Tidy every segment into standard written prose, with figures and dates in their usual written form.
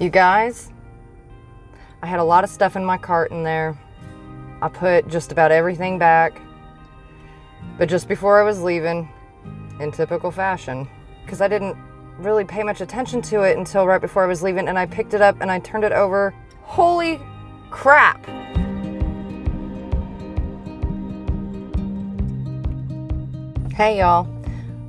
You guys, I had a lot of stuff in my cart in there. I put just about everything back. But just before I was leaving, in typical fashion, because I didn't really pay much attention to it until right before I was leaving, and I picked it up and I turned it over. Holy crap! Hey y'all.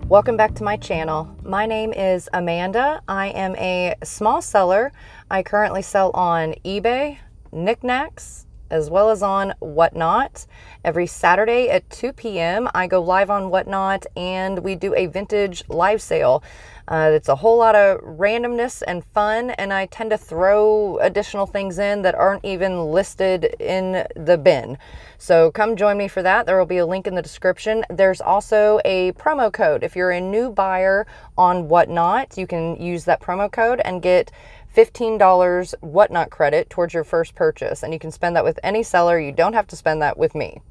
Welcome back to my channel. My name is Amanda. I am a small seller. I currently sell on eBay, Niknax, as well as on Whatnot. Every Saturday at 2 p.m. I go live on Whatnot and we do a vintage live sale. It's a whole lot of randomness and fun, and I tend to throw additional things in that aren't even listed in the bin. So come join me for that. There will be a link in the description. There's also a promo code. If you're a new buyer on Whatnot, you can use that promo code and get $15 Whatnot credit towards your first purchase. And you can spend that with any seller. You don't have to spend that with me.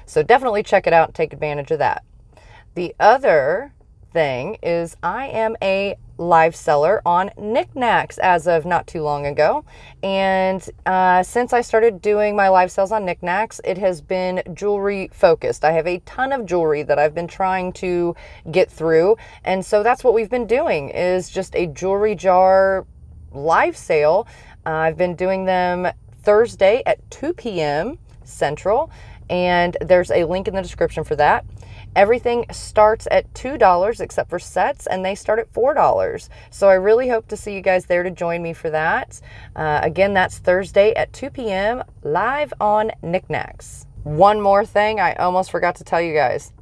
So definitely check it out and take advantage of that. The other thing is I am a live seller on Niknax as of not too long ago, and since I started doing my live sales on Niknax, it has been jewelry focused. I have a ton of jewelry that I've been trying to get through, and so that's what we've been doing, is just a jewelry jar live sale. I've been doing them Thursday at 2 p.m. Central, and there's a link in the description for that. Everything starts at $2 except for sets, and they start at $4. So I really hope to see you guys there to join me for that. Again, that's Thursday at 2 p.m. live on Niknax. One more thing I almost forgot to tell you guys.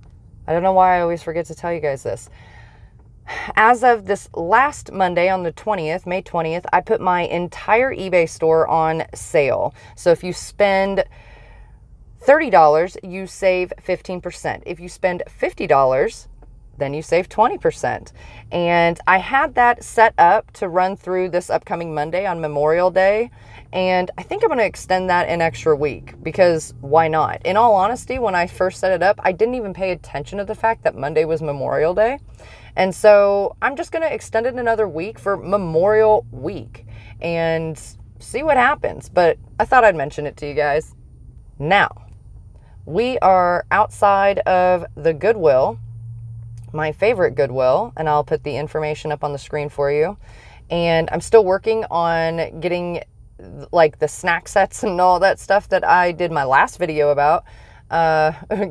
I don't know why I always forget to tell you guys this. As of this last Monday on the 20th, May 20th, I put my entire eBay store on sale. So if you spend $30, you save 15%. If you spend $50, then you save 20%. And I had that set up to run through this upcoming Monday on Memorial Day. And I think I'm going to extend that an extra week, because why not? In all honesty, when I first set it up, I didn't even pay attention to the fact that Monday was Memorial Day. And so I'm just going to extend it another week for Memorial Week and see what happens. But I thought I'd mention it to you guys. Now, we are outside of the Goodwill, my favorite Goodwill, and I'll put the information up on the screen for you. And I'm still working on getting like the snack sets and all that stuff that I did my last video about,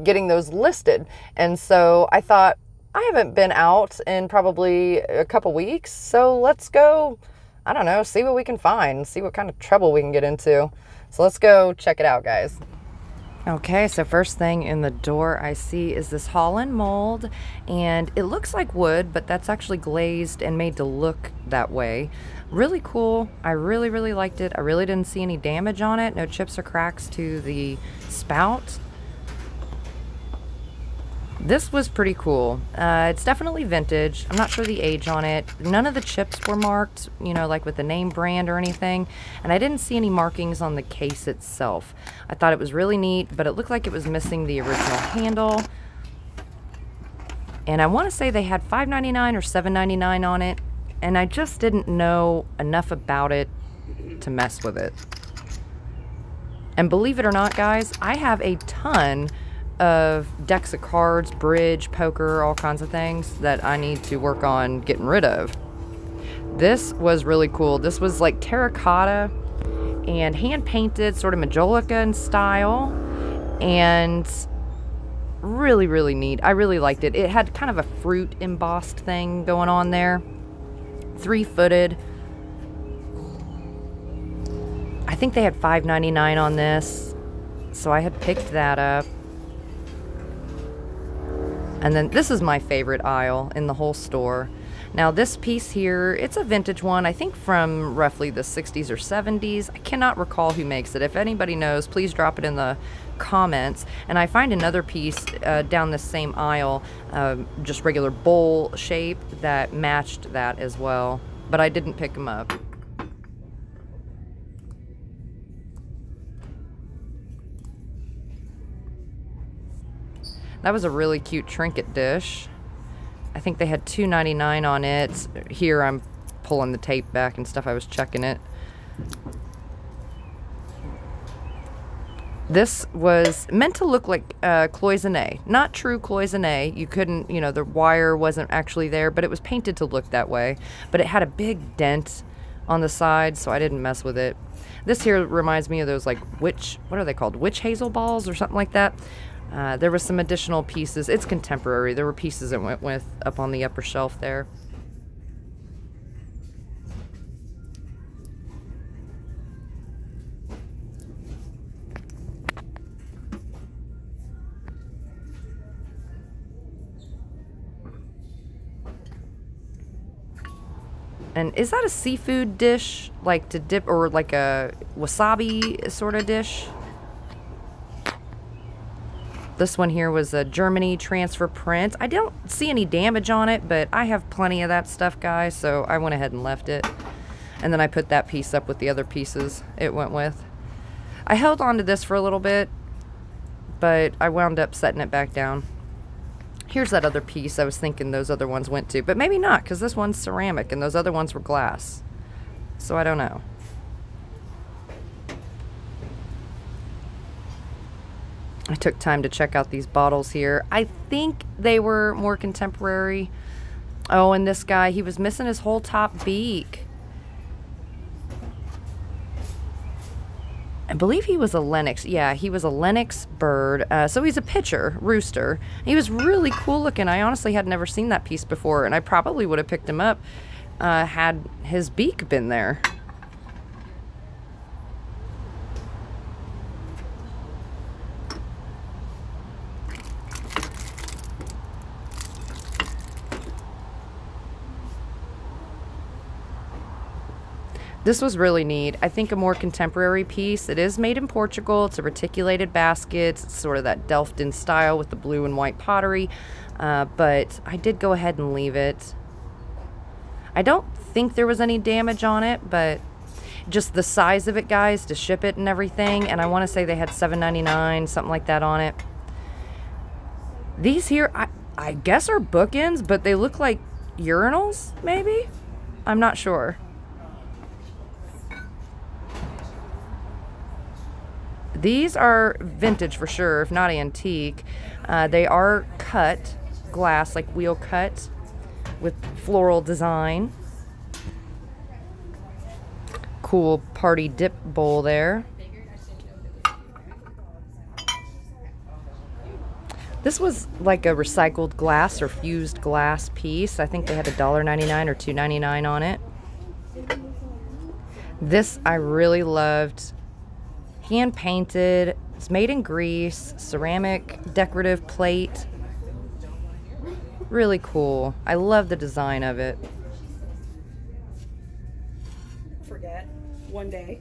getting those listed. And so I thought, I haven't been out in probably a couple weeks, so let's go, I don't know, see what we can find, see what kind of trouble we can get into. So let's go check it out, guys. Okay, so first thing in the door I see is this Holland mold, and it looks like wood, but that's actually glazed and made to look that way. Really cool. I really liked it. I really didn't see any damage on it. No chips or cracks to the spout. This was pretty cool. It's definitely vintage. I'm not sure the age on it. None of the chips were marked, you know, like with the name brand or anything. And I didn't see any markings on the case itself. I thought it was really neat, but it looked like it was missing the original handle. And I want to say they had $5.99 or $7.99 on it. And I just didn't know enough about it to mess with it. And believe it or not, guys, I have a ton of decks of cards, bridge, poker, all kinds of things that I need to work on getting rid of. This was really cool. This was like terracotta and hand painted, sort of majolica in style, and really neat. I really liked it. It had kind of a fruit embossed thing going on there. 3-footed. I think they had $5.99 on this, so I had picked that up. And then this is my favorite aisle in the whole store. Now this piece here, it's a vintage one, I think from roughly the 60s or 70s. I cannot recall who makes it. If anybody knows, please drop it in the comments. And I find another piece down this same aisle, just regular bowl shape, that matched that as well. But I didn't pick them up. That was a really cute trinket dish. I think they had $2.99 on it. Here I'm pulling the tape back and stuff. I was checking it. This was meant to look like cloisonne, not true cloisonne. You couldn't, you know, the wire wasn't actually there, but it was painted to look that way. But it had a big dent on the side, so I didn't mess with it. This here reminds me of those like what are they called? Witch hazel balls or something like that. There was some additional pieces. It's contemporary. There were pieces that went with up on the upper shelf there. And is that a seafood dish, like to dip, or like a wasabi sort of dish? This one here was a Germany transfer print. I don't see any damage on it, but I have plenty of that stuff, guys, so I went ahead and left it. And then I put that piece up with the other pieces it went with. I held on to this for a little bit, but I wound up setting it back down. Here's that other piece I was thinking those other ones went to, but maybe not, because this one's ceramic and those other ones were glass. So I don't know. I took time to check out these bottles here. I think they were more contemporary. Oh, and this guy, he was missing his whole top beak. I believe he was a Lennox. Yeah, he was a Lennox bird. So he's a pitcher, rooster. He was really cool looking. I honestly had never seen that piece before, and I probably would have picked him up had his beak been there. This was really neat. I think a more contemporary piece. It is made in Portugal. It's a reticulated basket. It's sort of that Delft-in style with the blue and white pottery. But I did go ahead and leave it. I don't think there was any damage on it, but just the size of it, guys, to ship it and everything. And I want to say they had $7.99, something like that on it. These here, I guess are bookends, but they look like urinals, maybe? I'm not sure. These are vintage for sure, if not antique. They are cut glass, like wheel cut with floral design. Cool party dip bowl there. This was like a recycled glass or fused glass piece. I think they had $1.99 or $2.99 on it. This I really loved. Hand painted, it's made in Greece, ceramic decorative plate. Really cool. I love the design of it. Forget one day.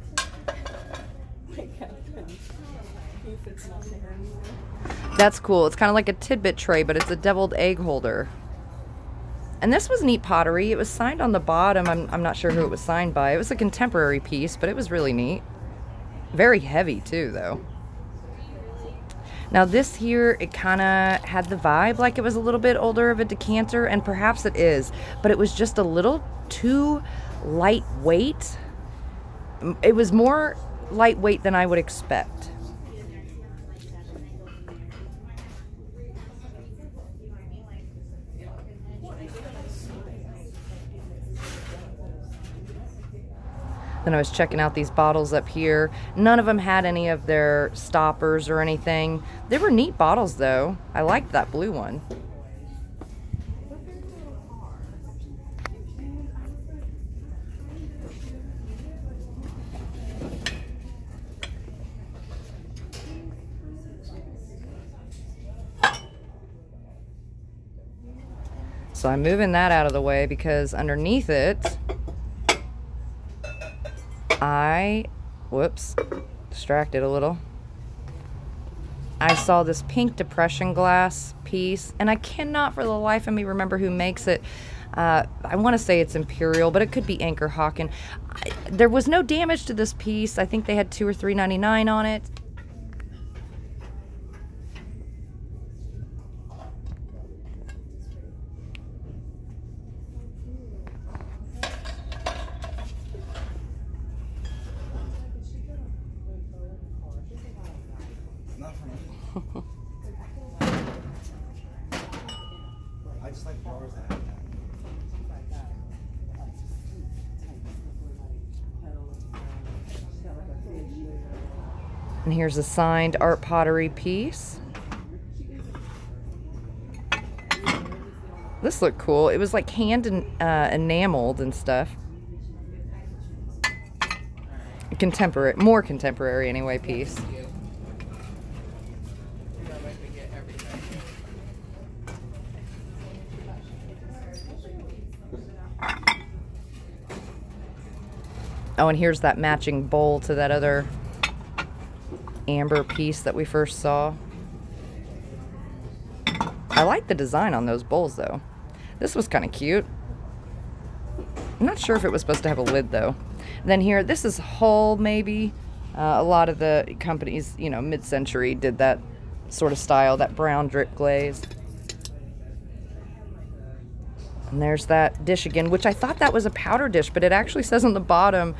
That's cool. It's kind of like a tidbit tray, but it's a deviled egg holder. And this was neat pottery. It was signed on the bottom. I'm not sure who it was signed by. It was a contemporary piece, but it was really neat. Very heavy too, though. Now this here, it kind of had the vibe like it was a little bit older of a decanter, and perhaps it is, but it was just a little too lightweight. It was more lightweight than I would expect. Then I was checking out these bottles up here. None of them had any of their stoppers or anything. They were neat bottles though. I liked that blue one. So I'm moving that out of the way because underneath it, whoops, distracted a little. I saw this pink depression glass piece, and I cannot for the life of me remember who makes it. I want to say it's Imperial, but it could be Anchor Hawken. There was no damage to this piece. I think they had $2 or $3.99 on it. And here's a signed art pottery piece. This looked cool. It was like hand enameled and stuff. Contemporary, more contemporary anyway piece. Oh, and here's that matching bowl to that other amber piece that we first saw. I like the design on those bowls though. This was kind of cute. I'm not sure if it was supposed to have a lid though. And then here, this is Hull maybe. A lot of the companies, you know, mid-century did that sort of style, that brown drip glaze. And there's that dish again, which I thought that was a powder dish, but it actually says on the bottom,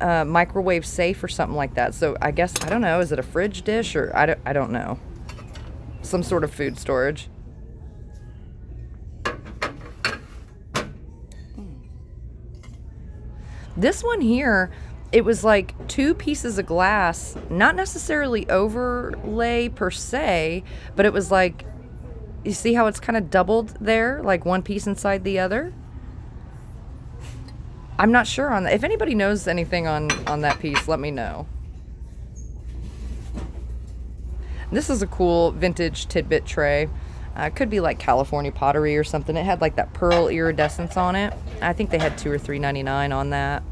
microwave safe or something like that. So I guess, I don't know, is it a fridge dish or I don't know. Some sort of food storage. This one here, it was like 2 pieces of glass, not necessarily overlay per se, but it was like, you see how it's kind of doubled there, like one piece inside the other? I'm not sure on that. If anybody knows anything on that piece, let me know. This is a cool vintage tidbit tray. It could be like California Pottery or something. It had like that pearl iridescence on it. I think they had $2 or $3.99 on that.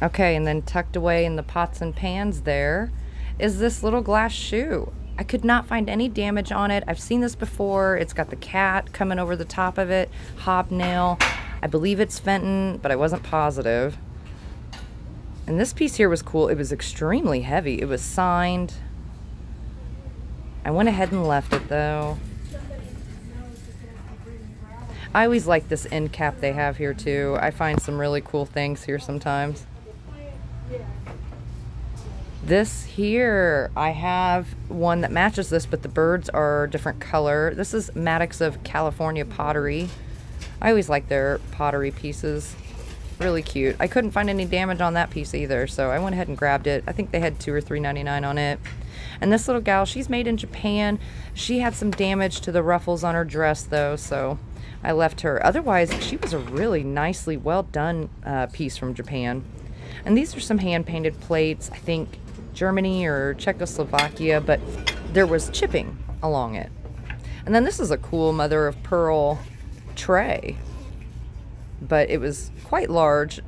Okay, and then tucked away in the pots and pans there is this little glass shoe. I could not find any damage on it. I've seen this before. It's got the cat coming over the top of it, hobnail. I believe it's Fenton, but I wasn't positive. And this piece here was cool. It was extremely heavy. It was signed. I went ahead and left it though. I always like this end cap they have here too. I find some really cool things here sometimes. This here, I have one that matches this, but the birds are a different color. This is Maddox of California Pottery. I always like their pottery pieces. Really cute. I couldn't find any damage on that piece either, so I went ahead and grabbed it. I think they had $2 or $3.99 on it. And this little gal, she's made in Japan. She had some damage to the ruffles on her dress though, so I left her. Otherwise, she was a really nicely well done piece from Japan. And these are some hand-painted plates, I think Germany or Czechoslovakia, but there was chipping along it. And then this is a cool mother of pearl tray, but it was quite large,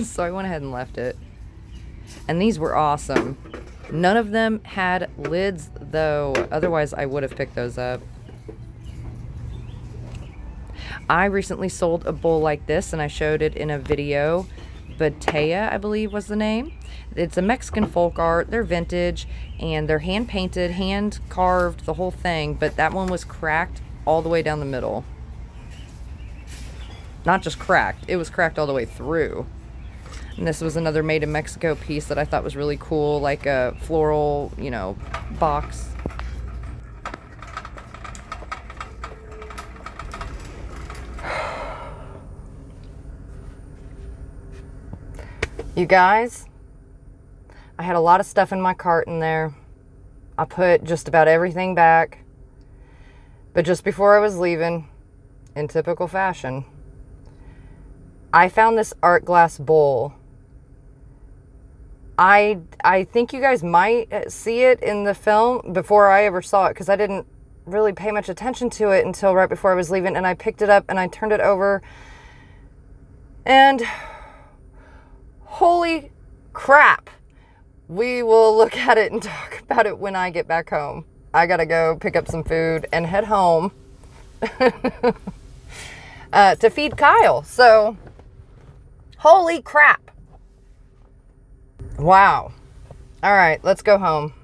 so I went ahead and left it. And these were awesome. None of them had lids though, otherwise I would have picked those up. I recently sold a bowl like this and I showed it in a video. Batea, I believe was the name. It's a Mexican folk art. They're vintage and they're hand painted, hand carved, the whole thing, but that one was cracked all the way down the middle. Not just cracked, it was cracked all the way through. And this was another made in Mexico piece that I thought was really cool, like a floral, you know, box. You guys, I had a lot of stuff in my cart in there. I put just about everything back. But just before I was leaving, in typical fashion, I found this art glass bowl. I think you guys might see it in the film before I ever saw it, because I didn't really pay much attention to it until right before I was leaving, and I picked it up and I turned it over, and holy crap. We will look at it and talk about it when I get back home. I gotta go pick up some food and head home to feed Kyle. So, holy crap. Wow. All right, let's go home.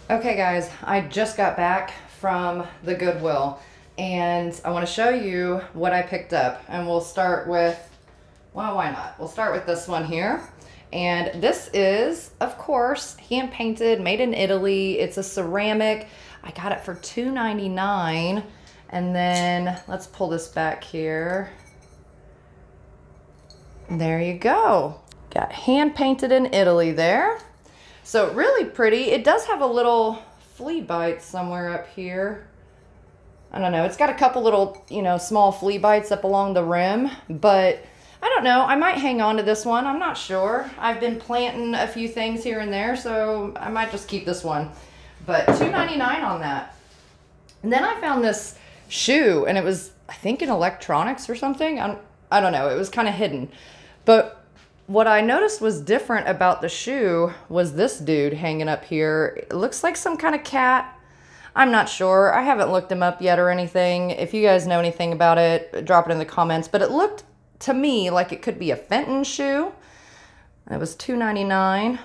Okay guys, I just got back from the Goodwill and I want to show you what I picked up, and we'll start with, well, why not? We'll start with this one here. And this is, of course, hand painted, made in Italy. It's a ceramic. I got it for $2.99. And then let's pull this back here. There you go. Got hand painted in Italy there. So really pretty. It does have a little flea bite somewhere up here. I don't know. It's got a couple little, you know, small flea bites up along the rim, but I don't know. I might hang on to this one. I'm not sure. I've been planting a few things here and there, so I might just keep this one. But $2.99 on that. And then I found this shoe, and it was, I think, in electronics or something. I don't know. It was kind of hidden. But what I noticed was different about the shoe was this dude hanging up here. It looks like some kind of cat. I'm not sure. I haven't looked him up yet or anything. If you guys know anything about it, drop it in the comments. But it looked to me like it could be a Fenton shoe. It was $2.99.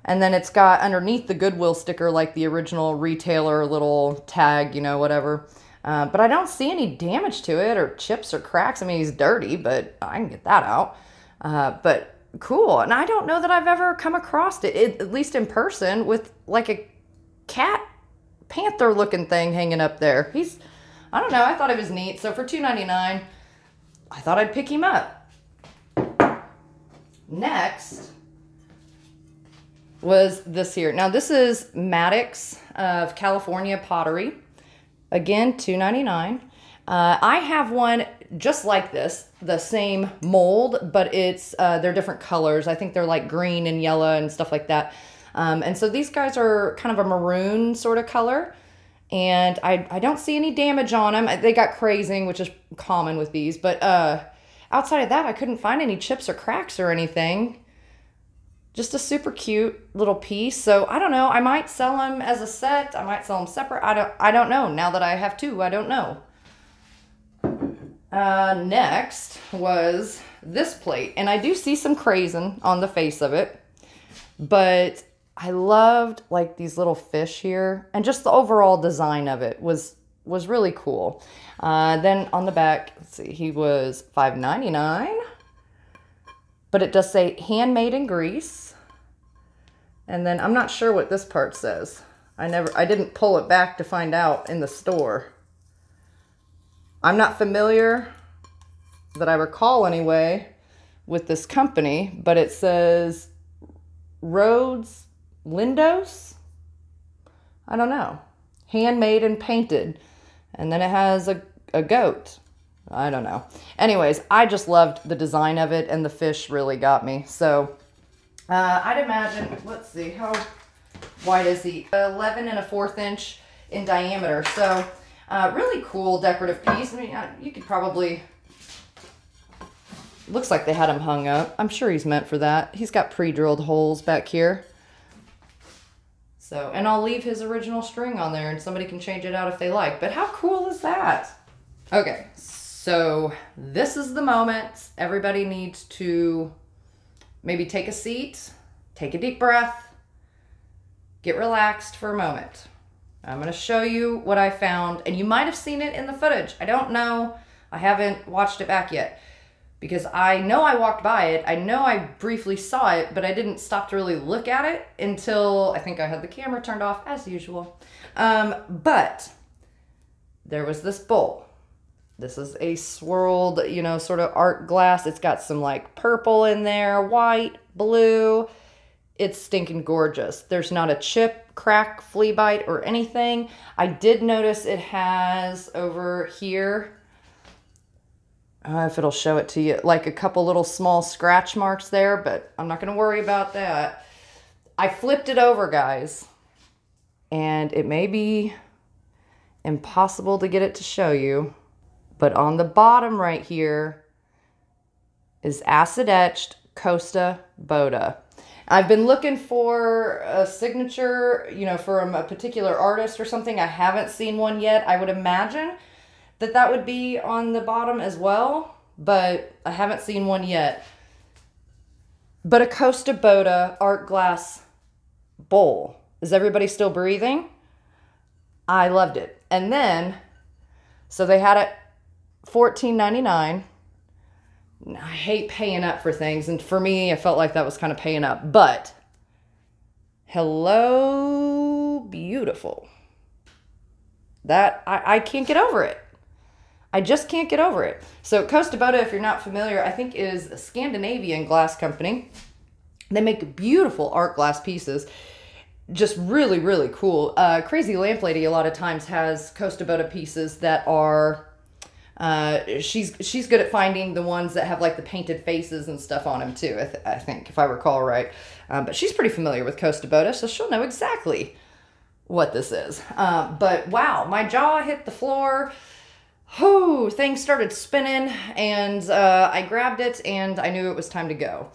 And then it's got underneath the Goodwill sticker like the original retailer little tag, you know, whatever. But I don't see any damage to it or chips or cracks. I mean, he's dirty, but I can get that out. But cool. And I don't know that I've ever come across it, at least in person, with like a cat panther looking thing hanging up there. I don't know. I thought it was neat. So for $2.99, I thought I'd pick him up. Next was this here. Now this is Maddox of California Pottery. Again, $2.99. I have one just like this, the same mold, but they're different colors. I think they're like green and yellow and stuff like that. And so these guys are kind of a maroon sort of color. And I don't see any damage on them. They got crazing, which is common with these. But outside of that, I couldn't find any chips or cracks or anything. Just a super cute little piece. So I don't know. I might sell them as a set. I might sell them separate. I don't know. Now that I have two, I don't know. Next was this plate. And I do see some crazing on the face of it. But I loved like these little fish here. And just the overall design of it was really cool. Then on the back, let's see, he was $5.99. But it does say handmade in Greece. And then I'm not sure what this part says. I didn't pull it back to find out in the store. I'm not familiar, that I recall anyway, with this company, but it says Rhodes Lindos? I don't know. Handmade and painted. And then it has a goat. I don't know. Anyways, I just loved the design of it, and the fish really got me. So I'd imagine, let's see, how wide is he? 11 1/4 inch in diameter. So really cool decorative piece. I mean, you could probably, looks like they had him hung up. I'm sure he's meant for that. He's got pre-drilled holes back here. So, and I'll leave his original string on there and somebody can change it out if they like. But how cool is that? Okay, so this is the moment. Everybody needs to maybe take a seat, take a deep breath, get relaxed for a moment. I'm going to show you what I found, and you might have seen it in the footage. I don't know. I haven't watched it back yet because I know I walked by it. I know I briefly saw it, but I didn't stop to really look at it until I think I had the camera turned off as usual. But there was this bowl. This is a swirled, you know, sort of art glass. It's got some like purple in there, white, blue. It's stinking gorgeous. There's not a chip, crack, flea bite, or anything. I did notice it has over here, if it'll show it to you, like a couple little small scratch marks there, but I'm not going to worry about that. I flipped it over, guys, and it may be impossible to get it to show you, but on the bottom right here is acid etched Costa Boda. I've been looking for a signature, you know, from a particular artist or something. I haven't seen one yet. I would imagine that that would be on the bottom as well, but I haven't seen one yet. But a Costa Boda art glass bowl. Is everybody still breathing? I loved it. And then, so they had it $14.99. I hate paying up for things, and for me, I felt like that was kind of paying up. But, hello, beautiful. That, I can't get over it. I just can't get over it. So, Costa Boda, if you're not familiar, I think is a Scandinavian glass company. They make beautiful art glass pieces. Just really, really cool. Crazy Lamp Lady a lot of times has Costabota pieces that are, she's good at finding the ones that have like the painted faces and stuff on them too, I think, if I recall right. But she's pretty familiar with Costabota, so she'll know exactly what this is. But wow, my jaw hit the floor. Whoo, things started spinning, and I grabbed it and I knew it was time to go.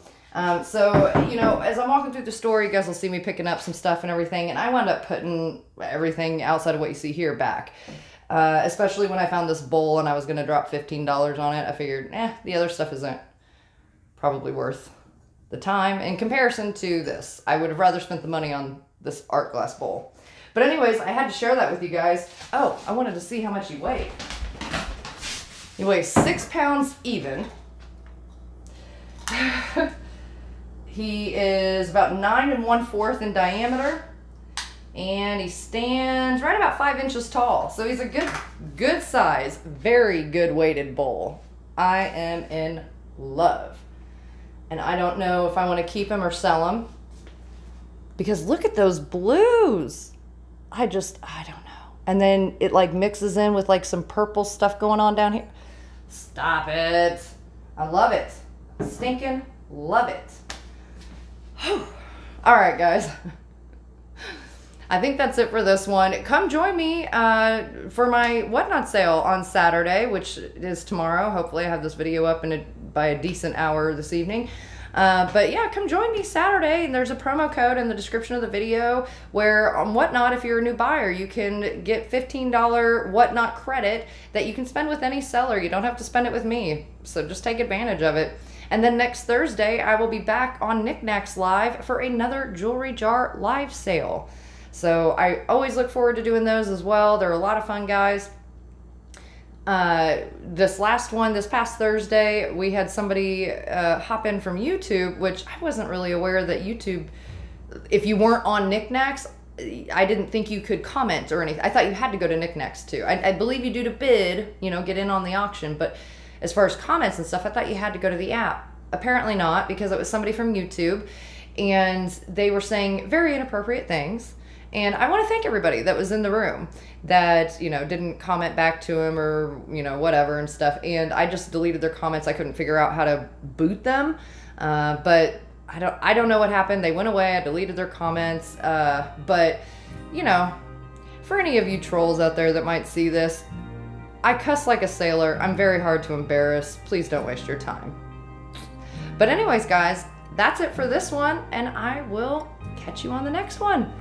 So, you know, as I'm walking through the store, you guys will see me picking up some stuff and everything, and I wound up putting everything outside of what you see here back. Especially when I found this bowl and I was going to drop $15 on it. I figured, the other stuff isn't probably worth the time in comparison to this. I would have rather spent the money on this art glass bowl. But anyways, I had to share that with you guys. Oh, I wanted to see how much he weighed. He weighs 6 pounds even. He is about 9 1/4 in diameter, and he stands right about 5 inches tall. So he's a good size, very good weighted bowl. I am in love. And I don't know if I want to keep him or sell him, because look at those blues. I don't know. And then it like mixes in with like some purple stuff going on down here. Stop it. I love it. Stinking love it. All right, guys. I think that's it for this one. Come join me for my Whatnot sale on Saturday, which is tomorrow. Hopefully I have this video up by a decent hour this evening. But yeah, come join me Saturday. And there's a promo code in the description of the video where on Whatnot, if you're a new buyer, you can get $15 Whatnot credit that you can spend with any seller. You don't have to spend it with me. So just take advantage of it. And then next Thursday, I will be back on Niknax Live for another jewelry jar live sale. So I always look forward to doing those as well. They're a lot of fun, guys. This past Thursday, we had somebody hop in from YouTube, which I wasn't really aware that YouTube, if you weren't on Niknax, I didn't think you could comment or anything. I thought you had to go to Niknax too. I believe you do to bid, you know, get in on the auction, but as far as comments and stuff, I thought you had to go to the app. Apparently not, because it was somebody from YouTube, and they were saying very inappropriate things. And I want to thank everybody that was in the room that, you know, didn't comment back to him or, you know, whatever and stuff. And I just deleted their comments. I couldn't figure out how to boot them. But I don't know what happened. They went away. I deleted their comments. But, you know, for any of you trolls out there that might see this, I cuss like a sailor. I'm very hard to embarrass. Please don't waste your time. But anyways, guys, that's it for this one, and I will catch you on the next one.